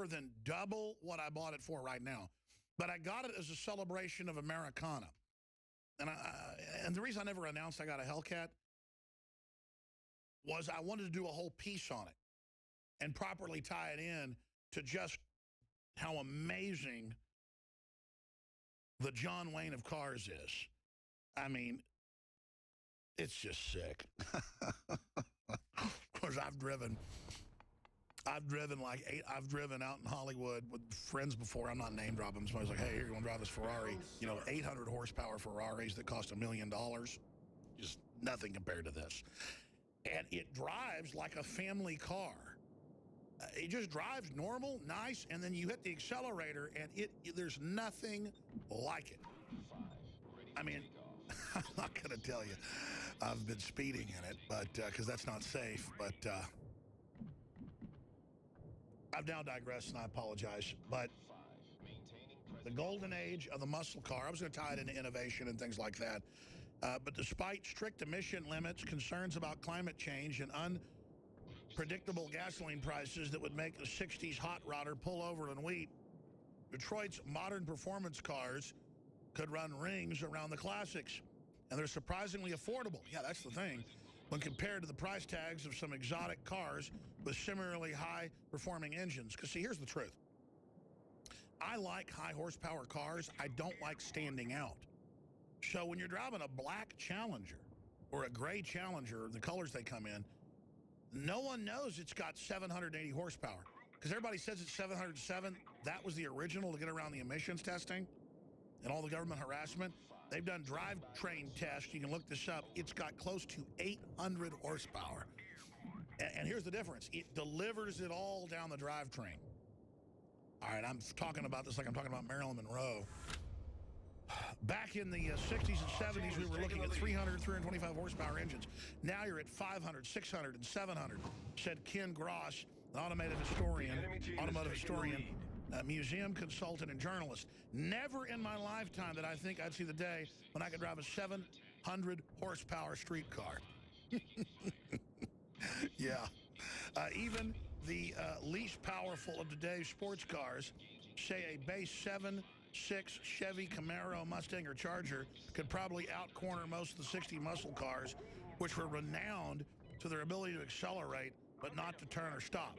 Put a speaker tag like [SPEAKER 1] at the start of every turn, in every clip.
[SPEAKER 1] more than double what I bought it for right now. But I got it as a celebration of Americana. And the reason I never announced I got a Hellcat was I wanted to do a whole piece on it and properly tie it in to just how amazing the John Wayne of cars is. I mean, it's just sick. Of course, I've driven out in Hollywood with friends before. I'm not name dropping. Somebody's like, hey, here, you want to drive this Ferrari? You know, 800 horsepower Ferraris that cost $1 million. Just nothing compared to this. And it drives like a family car. It just drives normal, nice, and then you hit the accelerator, and there's nothing like it. I mean, I'm not going to tell you I've been speeding in it, but because that's not safe, but I've now digressed, and I apologize. But the golden age of the muscle car, I was going to tie it into innovation and things like that. But despite strict emission limits, concerns about climate change, and unpredictable gasoline prices that would make a 60s hot rodder pull over and weep, Detroit's modern performance cars could run rings around the classics. And they're surprisingly affordable. Yeah, that's the thing. When compared to the price tags of some exotic cars with similarly high-performing engines. Because, see, here's the truth. I like high-horsepower cars. I don't like standing out. So when you're driving a black Challenger or a gray Challenger, the colors they come in, no one knows it's got 780 horsepower. Because everybody says it's 707. That was the original to get around the emissions testing and all the government harassment. They've done drivetrain tests. You can look this up. It's got close to 800 horsepower. And here's the difference. It delivers it all down the drivetrain. All right, I'm talking about this like I'm talking about Marilyn Monroe. Back in the 60s and 70s, we were looking at 300, 325 horsepower engines. Now you're at 500, 600, and 700, said Ken Gross, an automotive historian, museum consultant, and journalist. Never in my lifetime did I think I'd see the day when I could drive a 700 horsepower streetcar. Yeah. Even the least powerful of today's sports cars, say a base 7.6 Chevy Camaro, Mustang, or Charger, could probably outcorner most of the 60 muscle cars, which were renowned to their ability to accelerate, but not to turn or stop.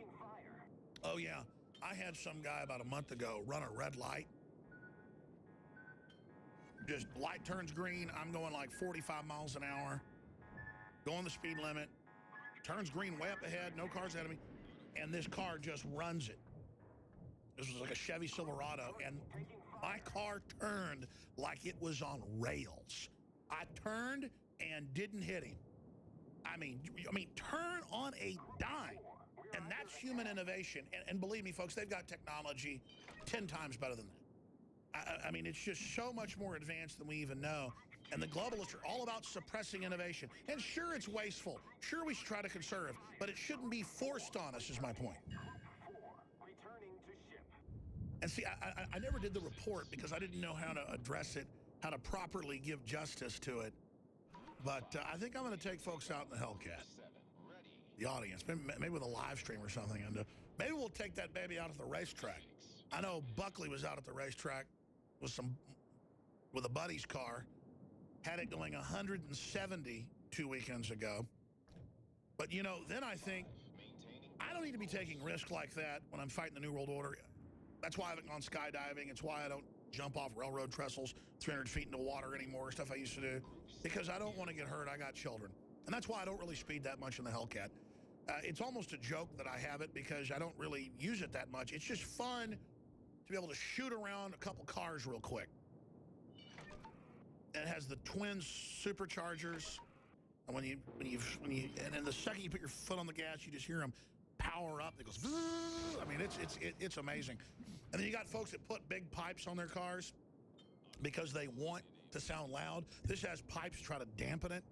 [SPEAKER 1] Oh, yeah. I had some guy about a month ago run a red light. Just light turns green. I'm going like 45 miles an hour. Going the speed limit. Turns green way up ahead. No cars ahead of me. And this car just runs it. This was like a Chevy Silverado. And my car turned like it was on rails. I turned and didn't hit him. I mean, turn on a dime. And that's human innovation. And believe me, folks, they've got technology 10 times better than that. I mean, it's just so much more advanced than we even know. And the globalists are all about suppressing innovation. And sure, it's wasteful. Sure, we should try to conserve. But it shouldn't be forced on us, is my point. And see, I never did the report because I didn't know how to address it, how to properly give justice to it. But I think I'm going to take folks out in the Hellcat. The audience, maybe with a live stream or something. And maybe we'll take that baby out at the racetrack. I know Buckley was out at the racetrack with a buddy's car. Had it going 170 2 weekends ago. But, you know, then I think I don't need to be taking risks like that when I'm fighting the New World Order. That's why I haven't gone skydiving. It's why I don't jump off railroad trestles 300 feet into water anymore, stuff I used to do. Because I don't want to get hurt. I got children. And that's why I don't really speed that much in the Hellcat. It's almost a joke that I have it because I don't really use it that much. It's just fun to be able to shoot around a couple cars real quick. And it has the twin superchargers. And and then the second you put your foot on the gas, you just hear them power up. It goes, I mean, it's amazing. And then you got folks that put big pipes on their cars because they want to sound loud. This has pipes to try to dampen it.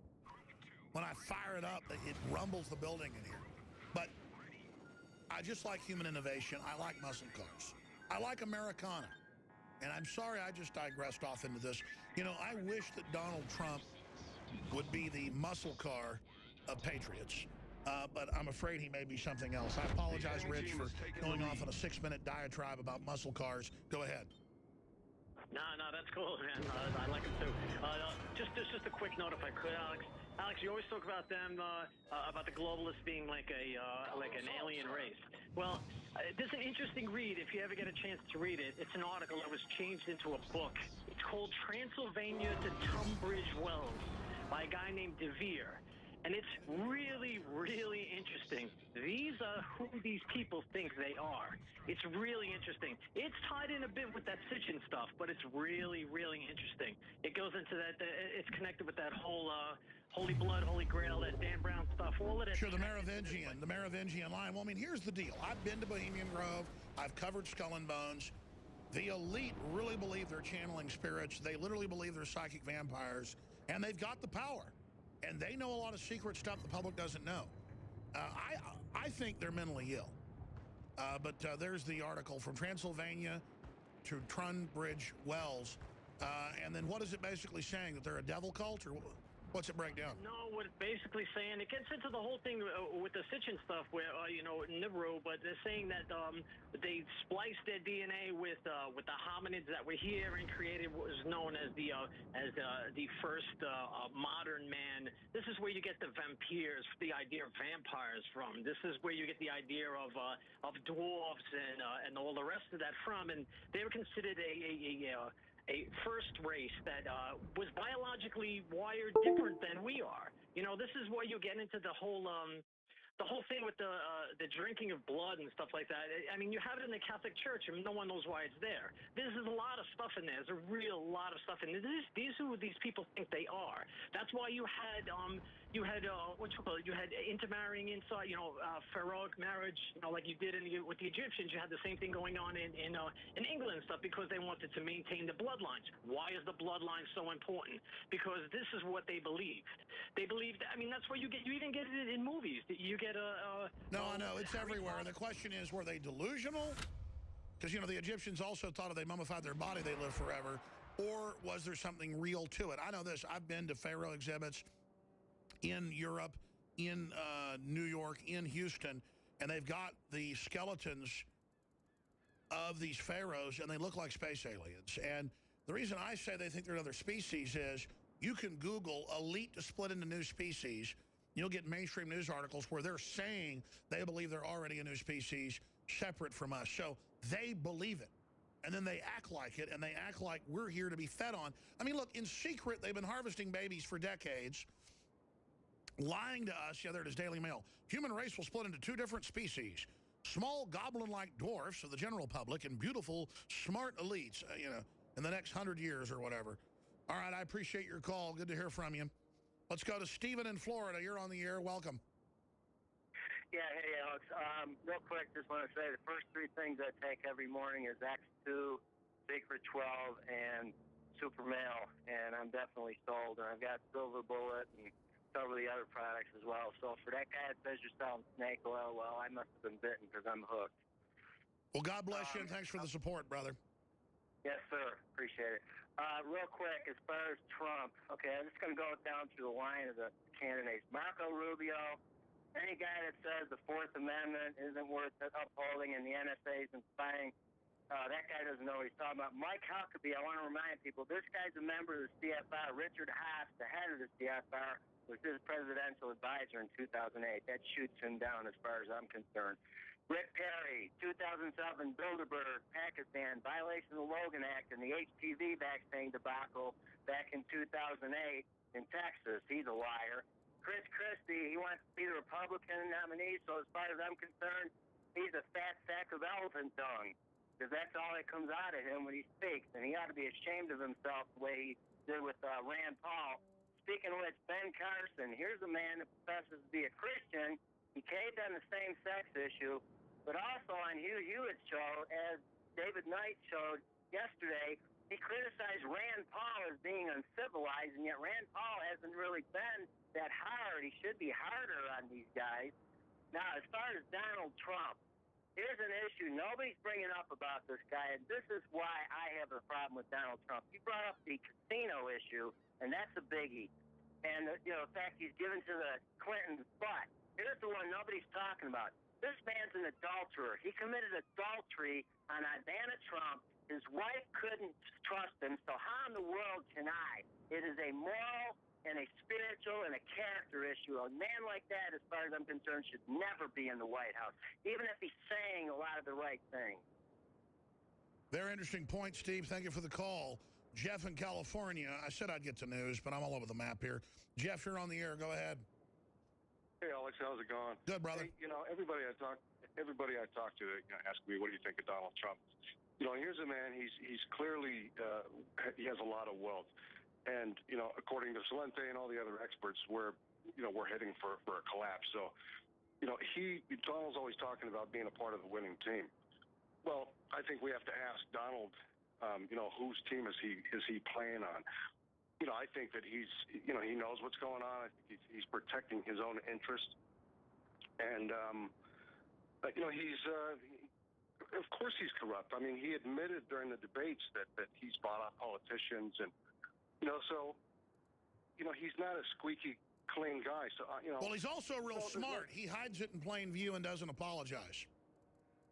[SPEAKER 1] When I fire it up, it rumbles the building in here. But I just like human innovation. I like muscle cars. I like Americana. And I'm sorry I just digressed off into this. You know, I wish that Donald Trump would be the muscle car of patriots. but I'm afraid he may be something else. I apologize, Rich, for going off on a 6-minute diatribe about muscle cars. Go ahead.
[SPEAKER 2] No, that's cool, man. I like them too. Just a quick note, if I could, Alex. Alex, you always talk about them, about the globalists being like an alien race. Well, there's an interesting read if you ever get a chance to read it. It's an article that was changed into a book. It's called Transylvania to Tunbridge Wells by a guy named De Vere. And it's really, really interesting. These are who these people think they are. It's really interesting. It's tied in a bit with that Sitchin stuff, but it's really, really interesting. It goes into that, it's connected with that whole Holy Blood, Holy Grail, that Dan Brown stuff, all of that.
[SPEAKER 1] Sure, the Merovingian line. Well, I mean, here's the deal. I've been to Bohemian Grove. I've covered Skull and Bones. The elite really believe they're channeling spirits. They literally believe they're psychic vampires, and they've got the power. And they know a lot of secret stuff the public doesn't know. I think they're mentally ill. But there's the article from Transylvania to Tunbridge Wells. And then what is it basically saying? That they're a devil cult? Or what's it break down?
[SPEAKER 2] No, what it's basically saying, it gets into the whole thing with the Sitchin stuff where, Nibiru, but they're saying that they spliced their DNA with the hominids that were here and created what was known as the first modern man. This is where you get the vampires, the idea of vampires from. This is where you get the idea of dwarves and all the rest of that from. And they were considered a first race that was biologically wired different than we are. This is where you get into the whole thing with the drinking of blood and stuff like that. I mean, you have it in the Catholic Church, and no one knows why it's there. There's a lot of stuff in there. There's a real lot of stuff in there. These are who these people think they are. That's why you had you had intermarrying inside, pharaohic marriage, like you did with the Egyptians. You had the same thing going on in England and stuff because they wanted to maintain the bloodlines. Why is the bloodline so important? Because this is what they believed. They believed. I mean, that's where you even get it in movies. You get
[SPEAKER 1] No, I know. It's everywhere. The question is, were they delusional? Because, the Egyptians also thought if they mummified their body, they'd live forever. Or was there something real to it? I know this. I've been to Pharaoh exhibits in Europe, in New York, in Houston, and they've got the skeletons of these pharaohs, and they look like space aliens. And the reason I say they think they're another species is you can Google elite to split into new species. You'll get mainstream news articles where they're saying they believe they're already a new species separate from us. So they believe it. And then they act like it, and they act like we're here to be fed on. I mean, look, in secret, they've been harvesting babies for decades, lying to us. Yeah, there it is, Daily Mail. Human race will split into two different species. Small goblin-like dwarfs of the general public and beautiful, smart elites, in the next 100 years or whatever. All right, I appreciate your call. Good to hear from you. Let's go to Stephen in Florida. You're on the air. Welcome.
[SPEAKER 3] Yeah, hey, Alex. Real quick, just want to say the first three things I take every morning is X2, Secret 12, and Super Male, and I'm definitely sold. And I've got Silver Bullet and several of the other products as well. So for that guy that says you're selling snake oil, well, I must have been bitten because I'm hooked.
[SPEAKER 1] Well, God bless you, and thanks for the support, brother.
[SPEAKER 3] Yes, sir. Appreciate it. Real quick, as far as Trump, okay, I'm just going to go down through the line of the candidates. Marco Rubio, any guy that says the Fourth Amendment isn't worth upholding and the NSA isn't spying, that guy doesn't know what he's talking about. Mike Huckabee, I want to remind people, this guy's a member of the CFR. Richard Haas, the head of the CFR, was his presidential advisor in 2008. That shoots him down as far as I'm concerned. Rick Perry, 2007, Bilderberg, Pakistan, violation of the Logan Act and the HPV vaccine debacle back in 2008 in Texas. He's a liar. Chris Christie, he wants to be the Republican nominee, so as far as I'm concerned, he's a fat sack of elephant dung, because that's all that comes out of him when he speaks, and he ought to be ashamed of himself the way he did with Rand Paul. Speaking of which, Ben Carson, here's a man that professes to be a Christian. He caved on the same-sex issue, but also on Hugh Hewitt's show, as David Knight showed yesterday, he criticized Rand Paul as being uncivilized, and yet Rand Paul hasn't really been that hard. He should be harder on these guys. Now, as far as Donald Trump, here's an issue nobody's bringing up about this guy, and this is why I have a problem with Donald Trump. He brought up the casino issue, and that's a biggie. And, the fact he's given to the Clintons, but Here's the one nobody's talking about. This man's an adulterer. He committed adultery on Ivana Trump. His wife couldn't trust him, so how in the world can I? It is a moral and a spiritual and a character issue. A man like that, as far as I'm concerned, should never be in the White House, even if he's saying a lot of the right things.
[SPEAKER 1] Very interesting point, Steve. Thank you for the call. Jeff in California. I said I'd get to news, but I'm all over the map here. Jeff, you're on the air. Go ahead.
[SPEAKER 4] Hey, Alex, how's it going?
[SPEAKER 1] Good, brother.
[SPEAKER 4] Hey, everybody I talk to, ask me, what do you think of Donald Trump? Here's a man. He's clearly he has a lot of wealth, and according to Salente and all the other experts, we're heading for a collapse. So, Donald's always talking about being a part of the winning team. Well, I think we have to ask Donald, whose team is he playing on? I think that he knows what's going on. I think he's protecting his own interest, and of course he's corrupt. I mean, he admitted during the debates that he's bought off politicians, and he's not a squeaky clean guy. So
[SPEAKER 1] Well, he's also real smart. He hides it in plain view and doesn't apologize.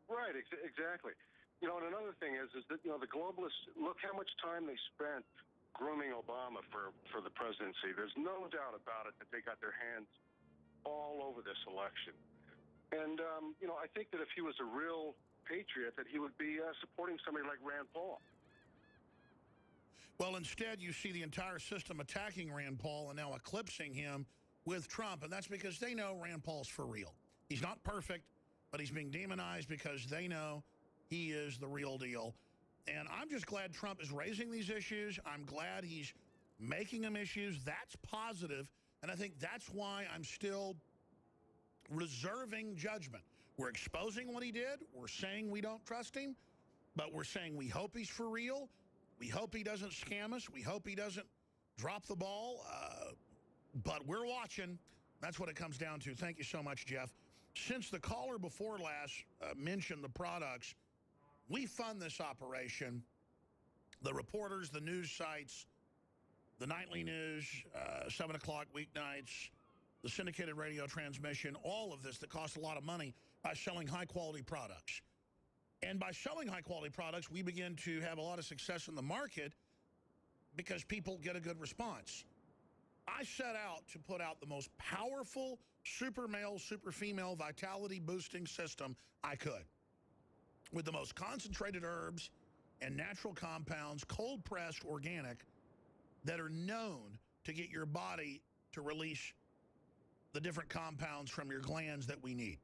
[SPEAKER 4] Right, exactly. And another thing is that the globalists, look how much time they spent grooming Obama for the presidency. There's no doubt about it that they got their hands all over this election. And, I think that if he was a real patriot, that he would be supporting somebody like Rand Paul.
[SPEAKER 1] Well, instead, you see the entire system attacking Rand Paul and now eclipsing him with Trump. And that's because they know Rand Paul's for real. He's not perfect, but he's being demonized because they know he is the real deal. And I'm just glad Trump is raising these issues. I'm glad he's making them issues. That's positive. And I think that's why I'm still reserving judgment. We're exposing what he did. We're saying we don't trust him. But we're saying we hope he's for real. We hope he doesn't scam us. We hope he doesn't drop the ball. But we're watching. That's what it comes down to. Thank you so much, Jeff. Since the caller before last mentioned the products, we fund this operation. The reporters, the news sites, the nightly news, 7 o'clock weeknights, the syndicated radio transmission, all of this that costs a lot of money by selling high-quality products. And by selling high-quality products, we begin to have a lot of success in the market because people get a good response. I set out to put out the most powerful super male, super female vitality boosting system I could, with the most concentrated herbs and natural compounds, cold-pressed, organic, that are known to get your body to release the different compounds from your glands that we need,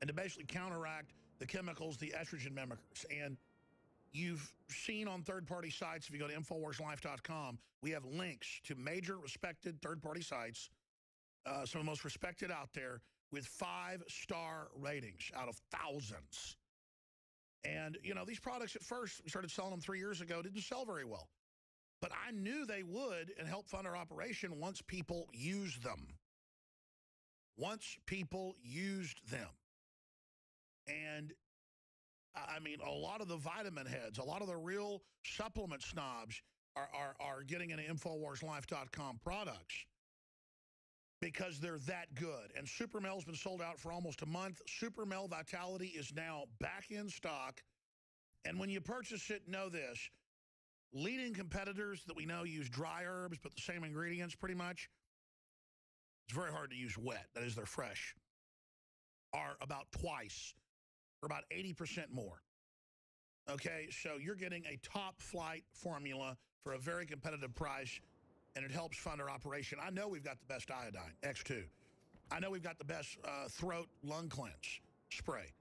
[SPEAKER 1] and to basically counteract the chemicals, the estrogen mimickers. And you've seen on third-party sites, if you go to InfoWarsLife.com, we have links to major respected third-party sites, some of the most respected out there, with 5-star ratings out of thousands. And, these products at first, we started selling them 3 years ago, didn't sell very well. But I knew they would and help fund our operation once people used them. Once people used them. And, I mean, a lot of the vitamin heads, a lot of the real supplement snobs are getting into InfoWarsLife.com products because they're that good. And Super Mel's been sold out for almost a month. Super Mel Vitality is now back in stock. And when you purchase it, know this. Leading competitors that we know use dry herbs, but the same ingredients pretty much. It's very hard to use wet. That is, they're fresh. Are about twice, or about 80% more. Okay, so you're getting a top-flight formula for a very competitive price, and it helps fund our operation. I know we've got the best iodine, X2. I know we've got the best throat lung cleanse spray.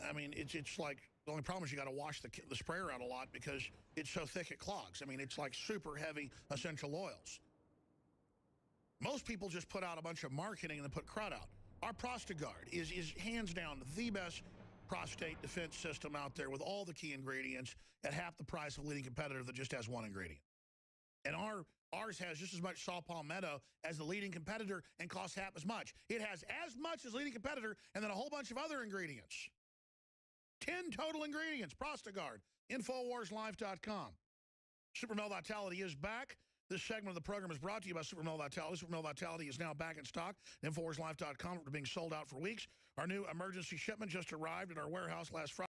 [SPEAKER 1] I mean, it's like, the only problem is you got to wash the sprayer out a lot because it's so thick it clogs. I mean, it's like super heavy essential oils. Most people just put out a bunch of marketing and then put crud out. Our ProstaGuard is hands down the best prostate defense system out there with all the key ingredients at half the price of a leading competitor that just has one ingredient. And ours has just as much saw palmetto as the leading competitor and costs half as much. It has as much as leading competitor and then a whole bunch of other ingredients. 10 total ingredients. ProstaGuard. InfoWarsLife.com. Super Mel Vitality is back. This segment of the program is brought to you by Super Male Vitality. Super Male Vitality is now back in stock. InfoWarsLife.com. After being sold out for weeks. Our new emergency shipment just arrived at our warehouse last Friday.